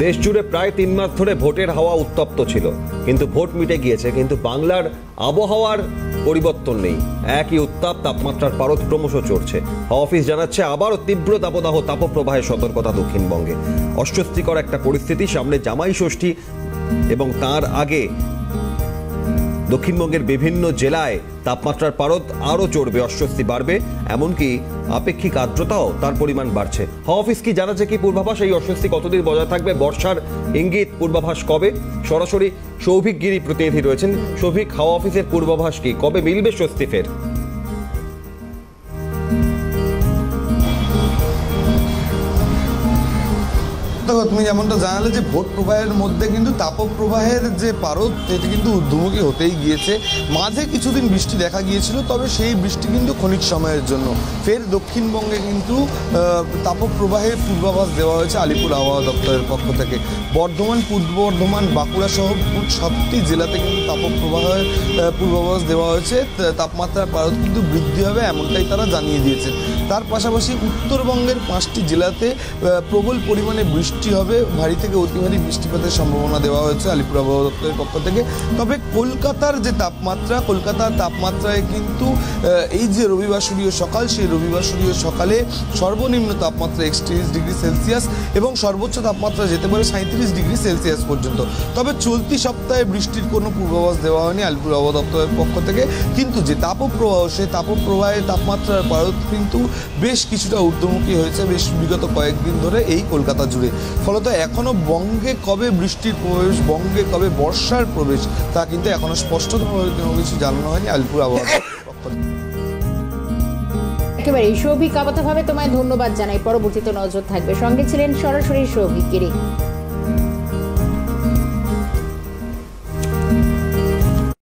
দেশ জুড়ে প্রায় 3 মাস ধরে ভোটের হাওয়া উত্তপ্ত ছিল, কিন্তু ভোট মিটে গিয়েছে, কিন্তু বাংলার আবহাওয়ার পরিবর্তন নেই। একই উত্তাপ, তাপমাত্রার পারদ ক্রমশ চড়ছে। হাওয়া অফিস জানাচ্ছে আবারও তীব্র দাবদাহ, তাপপ্রবাহের সতর্কতা দক্ষিণবঙ্গে। অস্বস্তিকর একটা পরিস্থিতি। সামনে জামাই ষষ্ঠী এবং তার আগে দক্ষিণবঙ্গের বিভিন্ন জেলায় তাপমাত্রার পারদ আরও চড়বে, অস্বস্তি বাড়বে, এমনকি আপেক্ষিক আর্দ্রতাও তার পরিমাণ বাড়ছে। হাওয়া অফিস কি জানাচ্ছে কি পূর্বাভাস? এই অস্বস্তি কতদিন বজায় থাকবে? বর্ষার ইঙ্গিত, পূর্বাভাস কবে? সরাসরি সৌভিক গিরি প্রতিনিধি রয়েছেন। সৌভিক, হাওয়া অফিসের পূর্বাভাস কি? কবে মিলবে স্বস্তি ফের? তুমি যেমনটা জানালে যে ভোট প্রবাহের মধ্যে কিন্তু তাপপ্রবাহের যে পারদ সেটি কিন্তু ঊর্ধ্বমুখী হতেই গিয়েছে। মাঝে কিছুদিন বৃষ্টি দেখা গিয়েছিল, তবে সেই বৃষ্টি কিন্তু ক্ষণিক সময়ের জন্য। ফের দক্ষিণবঙ্গে কিন্তু তাপপ্রবাহের পূর্বাভাস দেওয়া হয়েছে আলিপুর আবহাওয়া দপ্তরের পক্ষ থেকে। বর্ধমান, পূর্ব বর্ধমান, বাঁকুড়া সহ 7টি জেলাতে কিন্তু তাপপ্রবাহের পূর্বাভাস দেওয়া হয়েছে। তাপমাত্রার পারদ কিন্তু বৃদ্ধি হবে এমনটাই তারা জানিয়ে দিয়েছেন। তার পাশাপাশি উত্তরবঙ্গের 5টি জেলাতে প্রবল পরিমাণে বৃষ্টি হবে, ভারী থেকে অতি ভারী বৃষ্টিপাতের সম্ভাবনা দেওয়া হয়েছে আলিপুর আবহাওয়া দপ্তরের পক্ষ থেকে। তবে কলকাতার যে তাপমাত্রা, কলকাতার তাপমাত্রায় কিন্তু এই যে রবিবার শুরুয় সকাল, সেই রবিবার শুরুয় সকালে সর্বনিম্ন তাপমাত্রা 31 ডিগ্রি সেলসিয়াস এবং সর্বোচ্চ তাপমাত্রা যেতে পারে 37 ডিগ্রি সেলসিয়াস পর্যন্ত। তবে চলতি সপ্তাহে বৃষ্টির কোনো পূর্বাভাস দেওয়া হয়নি আলিপুর আবহাওয়া দপ্তরের পক্ষ থেকে। কিন্তু যে তাপপ্রবাহ, সেই তাপপ্রবাহের তাপমাত্রার পারদ কিন্তু বেশ কিছুটা ঊর্ধ্বমুখী হয়েছে বেশ বিগত কয়েকদিন ধরে এই কলকাতা জুড়ে। ফলত এখনো বঙ্গে কবে বৃষ্টির প্রবেশ, বঙ্গে কবে বর্ষার প্রবেশ, তা কিন্তু এখনো স্পষ্টতভাবে কোনো কিছু জানানো হয়নি আলিপুর আবহাওয়া দপ্তর। একেবারে সৌভিক, আপাতভাবে তোমায় ধন্যবাদ জানাই। পরবর্তীতে নজর থাকবে। সঙ্গে ছিলেন সরাসরি সৌভিক গিরি।